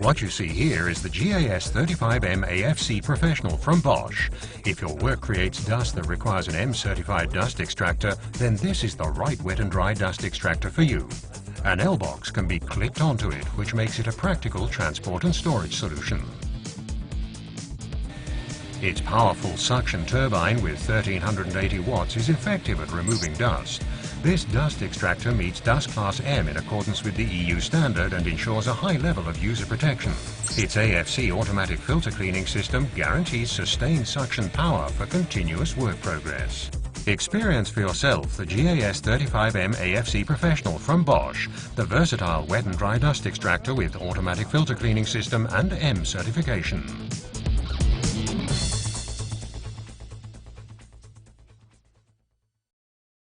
What you see here is the GAS 35M AFC Professional from Bosch. If your work creates dust that requires an M-certified dust extractor, then this is the right wet and dry dust extractor for you. An L-box can be clicked onto it, which makes it a practical transport and storage solution. Its powerful suction turbine with 1380 watts is effective at removing dust. This dust extractor meets dust class M in accordance with the EU standard and ensures a high level of user protection. Its AFC automatic filter cleaning system guarantees sustained suction power for continuous work progress. Experience for yourself the GAS 35M AFC Professional from Bosch, the versatile wet and dry dust extractor with automatic filter cleaning system and M certification.